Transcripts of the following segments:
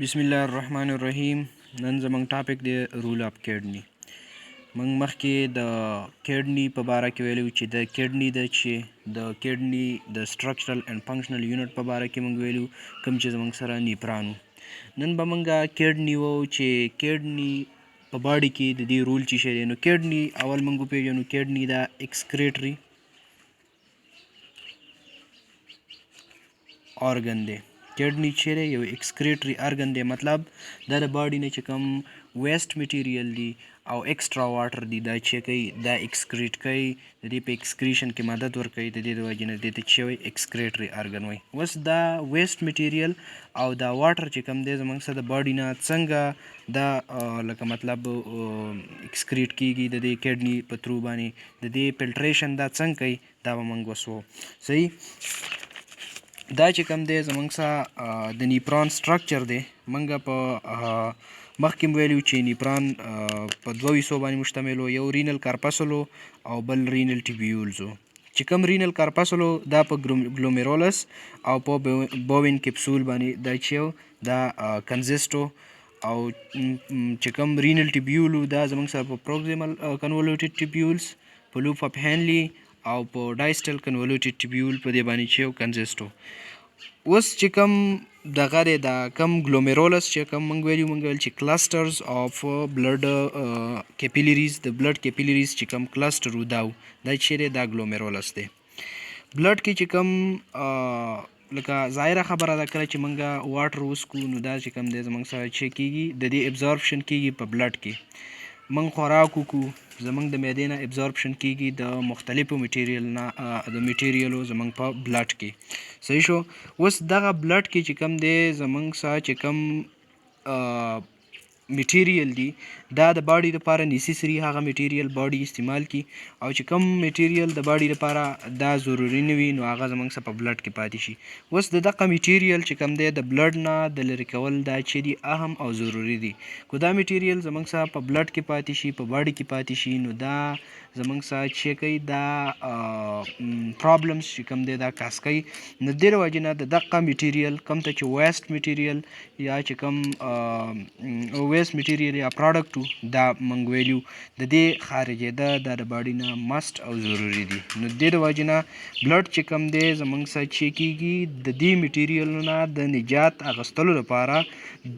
बिस्मिल्लाहिर्रहमानिर्रहीम नन زمونږ ټاپک دی رول اف کډنی. موږ مخکې د کډنی په باره کې ویلو چې د کډنی د کډنی د سټرکچرل اینڈ فنکشنل یونټ په باره کې موږ ویلو کوم چې زمونږ سره نیپرانو. نن به موږ کډنی وو چې کډنی په باډي کې د دې رول چې شي نو کډنی اول موږ پیژنو کډنی دا ایکسکریټري organ دی. کډنی چې یو ایکسکریټري ارګن دی، مطلب دا د باډي نه چې کوم ویسٹ میټیریل دی او ایکسټرا واټر دی دا چې کوي دا ایکسکریټ کوي، د دې په ایکسکریشن کې مدد ورکوي، د دې د وجې نه دې ته چې وایي ایکسکریټري ارګن وایي. اوس دا ویسٹ میټیریل او دا واټر چې کوم دی زموږ سره د باډي نه څنګه دا لکه مطلب ایکسکریټ کیږي د دې کډنی په تھرو باندې، د دې فلټریشن دا څنګه کوي دا به موږ وسو. صحیح. دا چې کوم دی زموږ سره د نیپران سټرکچر دی. موږ په مخکې ویلو چې نیپران په دوه حصو باندې مشتمل و، یو رینل کارپسل او بل رینل ټیبیولز و. چې کوم رینل کارپسل دا په ګلومیرولس او په بوین کپسول باندې دا چې دا کنزسټ او چې کوم رینل ټیبیول دا زموږ سره په پروکسیمل کنولوټیډ ټیبیولز، په لوپ اف هینلي او په ډایسټل کنولوټیډ ټیبیول په دې باندې چې کنزسټو. اوس چې کوم دغه دی دا کم ګلومیرولس چې کوم موږ ویل چې کلسټرز اف بلډ کیپیلریز، د بلډ کیپیلریز چې کوم کلسټر دا چې دی دا ګلومیرولس دی. بلډ کې چې کوم لکه ظاهره خبره ده کله چې موږ واټر وسکو نو دا چې کوم دی زموږ سره چې کیږي د دې ابزورپشن کیږي په بلډ کې. موږ خوراک وکړو زموږ د معدې نه ابزورپشن کیږي د مختلفو میټیریل نه، د میټیریلو زموږ په بلډ کې. صحیح شو. اوس دغه بلډ کې چې کوم دی زموږ سره چې کوم میټیریل دی دا د باډي لپاره نیسیسري هغه میټیریل باډي استعمال کی، او چې کوم میټیریل د باډي لپاره دا ضروري نه وي نو هغه زموږ سره په بلډ کې پاتې شي. اوس دغه میټیریل چې کوم دی د بلډ نه د لرې کول دا چې دی اهم او ضروري دی. کو دا میټیریل زموږ سره په بلډ کې پاتې شي، په باډي کې پاتې شي، نو دا زموږ سره چې کوي دا پرابلمز چې کوم دی دا کاس کوي. نو د دې وجې نه د دغه میټیریل کوم ته چې ویسٹ میټیریل یا چې کوم ویسٹ میټیریل یا پروډکټ دا موږ ویلو د دې خارجېده دا د باډي نه مست او ضروري دي. نو د دې د وجې نه بلډ چې کوم دی زموږ سره چې کیږي د دې میټیریلو نه د نجات اخیستلو لپاره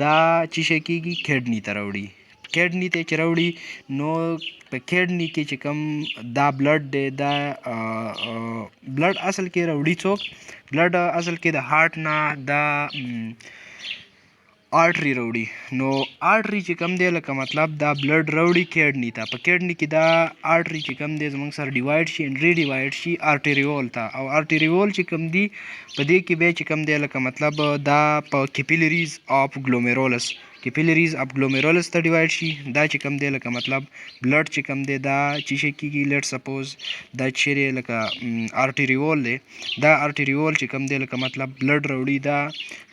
دا چې شی کیږي کډنی ته راوړي. کډنی ته چې راوړي نو په کډنی کې چې کوم دا بلډ دی دا بلډ اصل کې راوړي څوک؟ بلډ اصل کې د هارت نه دا آرټري راوړي. نو آرټري چې کوم دی لکه مطلب دا بلډ راوړي کډنی ته، په کډنی کې دا آرټري چې کوم دی زموږ سره ډیوایډ شي اینډ ری ډیوایډ شي آرټریول ته، او آرټریول چې کوم دی په دې کې بیا چې کوم دی لکه مطلب دا په کیپیلریز اف ګلومیرولس، کیپیلریز اف ګلومیرولس ته ډیوایډ شي. دا چې کوم دی لکه مطلب بلډ چې کوم دی دا چې شي کیږي لیټ سپوز دا چې لکه آرټریول دی، دا آرټریول چې کوم دی لکه مطلب بلډ راوړي دا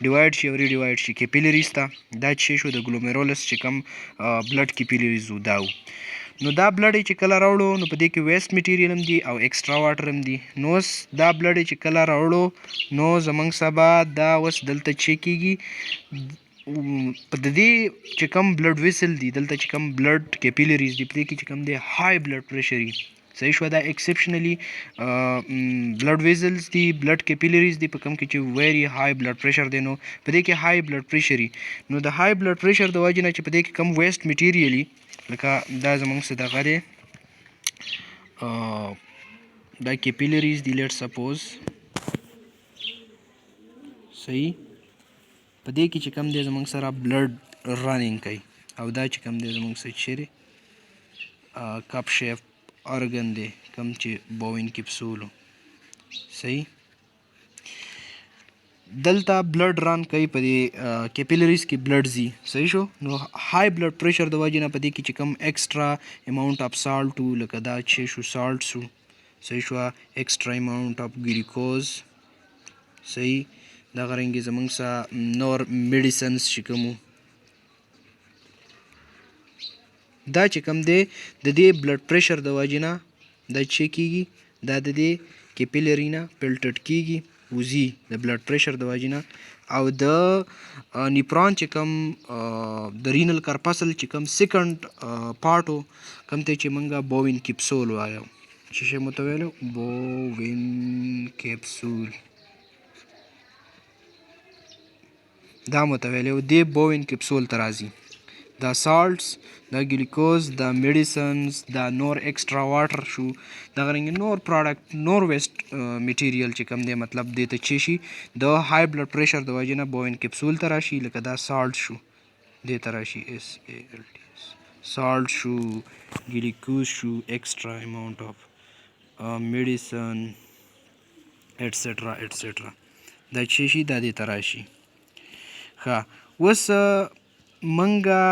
ډیوایډ شي او ری ډیوایډ شي کیپیلریز ته. دا چې شو د ګلومیرولس چې کوم بلډ کیپیلریز دا و. نو دا بلډ چې کله راوړو نو په دې کې ویسٹ میټیریل هم دی او ایکسټرا واټر هم دی. نو اوس دا بلډ چې کله راوړو نو زموږ سبا دا اوس دلته چې کیږي په دې چې کوم بلډ ویسل دی دلته چې کوم بلډ کیپیلریز دی په دې کې چې کوم دی های بلډ پریشر وي. صحیح شو. دا ایکسپشنلی بلډ ویزلز دی، بلډ کیپیلریز دی په کوم کې چې ویری های بلډ پریشر دی، نو په دې کې های بلډ پریشر وي. نو د های بلډ پریشر د وجې نه چې په دې کې کم ویسٹ میټیریل لکه دا زموږ څه دغه دی دا کیپیلریز دی لیټ سپوز. صحیح. په دې کې چې کوم دی زموږ سره بلډ رننګ کوي، او دا چې کوم دی زموږ سره چیرې کپ شیپ ارګن دی کوم چې بوین کپسولو. صحیح. دلته بلډ رن کوي په دې کیپیلریز کې بلډ ځي. صحیح شو. نو های بلډ پریشر د وجې نه په دې کې چې کوم ایکسټرا اماونټ اف سالټ لکه دا چې شو سالټ شو. صحیح شو. ایکسټرا اماونټ اف ګلیکوز. صحیح. دغه رنګې زموږ سره نور میډیسنز چې کوم دا چې کوم دی د دې بلډ پریشر د وجې نه دا چې کیږي دا د دې کیپیلری نه فلټرډ کیږي وځي د بلډ پریشر د وجې نه، او د نیپران چې کوم د رینل کرپسل چې کوم سیکنډ پارټو کوم ته چې مونږه بووین کیپسول وایو چې شی مو ته ویلو بووین کیپسول دا مو ته ویلو دی بووین کیپسول ته راځي دا سالټس دا ګلیکوز دا میډیسنز دا نور ایکسټرا واټر شو دغه رنګ نور پروډکټ نور ویسټ میټیریل چې کوم دی مطلب دې ته چې شي د های بلډ پریشر د وجې نه بووین کیپسول ته راشي لکه دا سالټ شو دې ته راشي SALT سالټ شو ګلیکوز شو ایکسټرا اماونټ اف میډیسن ایټسټرا ایټسټرا دا چې شي دا دې ته راشي ښه اوس منګه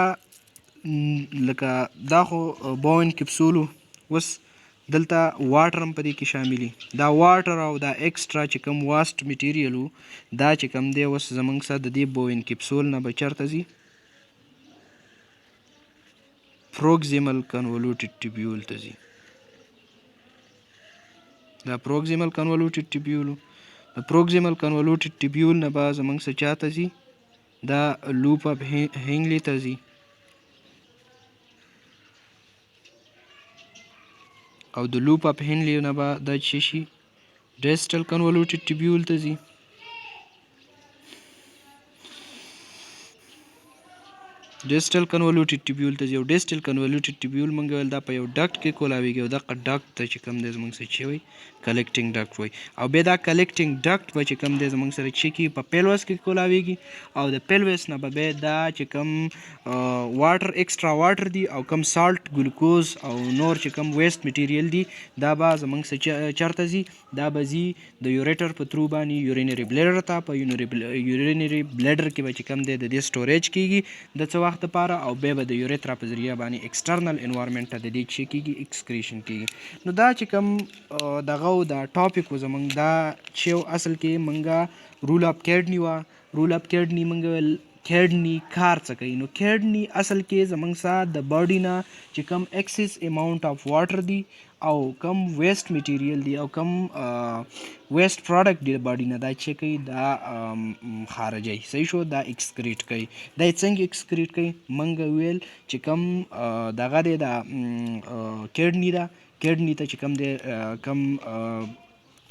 لکه دا خو بووین کیپسولو اوس دلته واټر هم په دې کې شاملي دا واټر او دا ایکسټرا چې کوم واسټ میټیریل و دا چې کوم دی اوس زموږ سره د دې بووین کیپسول نه به چېرته ځي پروکزیمل کنولوټیډ ټیبیول ته ځي دا پروکزیمل کنولوټیډ ټیبیول د پروکزیمل کنولوټیډ ټیبیول نه به زموږ سره چاته ځي دا لوپ اف هینګلي ته ځي او د لوپ اف هینلي نه به دا چې شي ډیسټل کنولوټیډ ټیبیول ته ځي ډیسټل کنولوټیډ ټیبیول ته ځي او ډیسټل کنولوټیډ ټیبیول مونږ ویل دا په یو ډکټ کې کولاویږي او دغه ډکټ ته چې کوم دی زموږ سره چې وایي کلیکټینګ ډکټ وایي او بیا دا کلیکټینګ ډکټ به چې کوم دی زموږ سره چې کي په پیلوس کې کولاویږي او د پیلوس نه به بیا دا چې کوم واټر ایکسټرا واټر دی او کوم سالټ ګلوکوز او نور چې کوم ویسټ میټیریل دی دا به زموږ سره چېرته ځي دا به ځي د یوریټر په ترو باندې یورینري بلیډر ته په یورینري بلیډر کې به چې کوم دی د دې سټوریج کیږي د څه وخت لپاره او بیا به د یوریترا په ذریعه باندې ایکسټرنل انوایرمنټ ته د دې چې کیږي ایکسکریشن کیږي نو دا چې کوم دغه دا ټاپک و زموږ دا چې اصل کې مونږه رول اف کیډني وه رول اف کیډني مونږ ویل کیډني کار څه کوي نو کیډني اصل کې زموږ سره د باډي نه چې کوم ایکسس اماونټ اف واټر دی او کم ویسٹ میټیریل دی او کم ویسٹ پروډکټ دی د باډي نه دا چې کوي دا خارجوي صحیح شو دا ایکسکریټ کوي دا څنګه ایکسکریټ کوي مونږ ویل چې کم دغه دی دا کیډني ده کیډني ته چې کم دی کم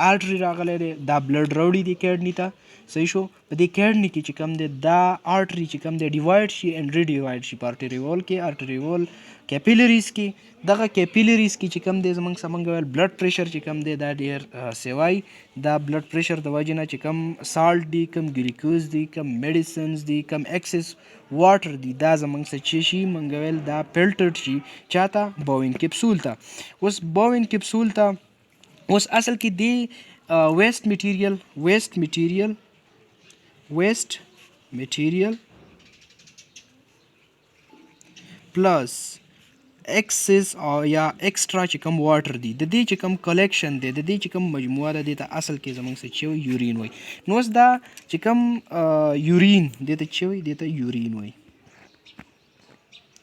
آرټري راغلی دی دا بلډ راوړي دی کیډني ته صحیح شو په دې کیډني کې چې کوم دی دا آرټري چې کوم دی ډیوایډ شي اینډ ری ډیوایډ شي په آرټریول کې آرټریول کیپیلریز کې دغه کیپیلریز کې چې کوم دی زموږ سره مونږ ویل بلډ پریشر چې کوم دی دا ډېر سیوای دا بلډ پریشر د وجې نه چې کوم سالټ دی کم ګلیکوز دی کم میډیسنز دی کم ایکسس واټر دی دا زموږ سره چې شي مونږ ویل دا فلټرډ شي چاته بووین کیپسول ته اوس بووین کیپسول ته اوس اصل کې دی ویسٹ میټیریل پلس ایکسس او یا ایکسټرا چې کوم واټر دی د دې چې کوم کلیکشن دی د دې چې کوم مجموعه ده دې ته اصل کې زموږ څه چې یورین وایي نو اوس دا چې کوم یورین دې ته چې وایي دې ته یورین وایي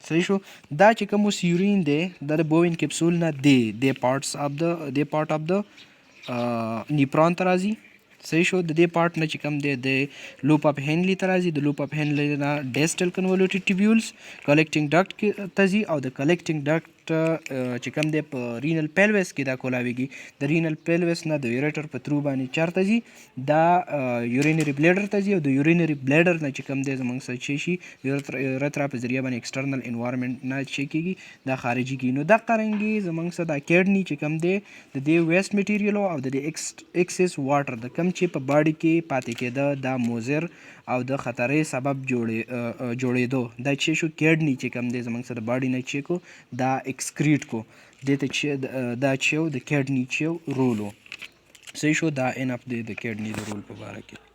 صحیح شو دا چې کوم اوس یورین دی دا د بووین کیپسول نه دی پارټ اف د نیپران ته راځي صحیح شو د دې پارټ نه چې کوم دی د لوپ اف هینلي ته راځي د لوپ اف هینلي نه ډیسټل کنولوټیډ ټیبیولز کلیکټینګ ډکټ ته ځي او د کلیکټینګ ډکټ چې کوم دی په رینل پیلوس کې دا کولاویږي د رینل پیلوس نه د یوریټر په ترو باندې چېرته ځي دا یورینري بلیډر ته ځي او د یورینري بلیډر نه چې کوم دی زموږ سره چې شي یوریترا په ذریعه باندې ایکسټرنل انوایرمنټ نه چې کیږي دا خارجي کیږي نو دغه رنګې زموږ سره دا کیډني چې کوم دی د دې ویسٹ میټیریل او د دې ایکسس واټر د کم چې په باډي کې پاتې کېده دا موزر او د خطرې سبب جوړېدو دا چې شو کیډني چې کوم دی زموږ سره باډي نه چې کو دا ایکسکریټ کو دې ته چې دا چې د کیډني چې رول و صحیح شو دا ان اف د کیډني د رول په باره کې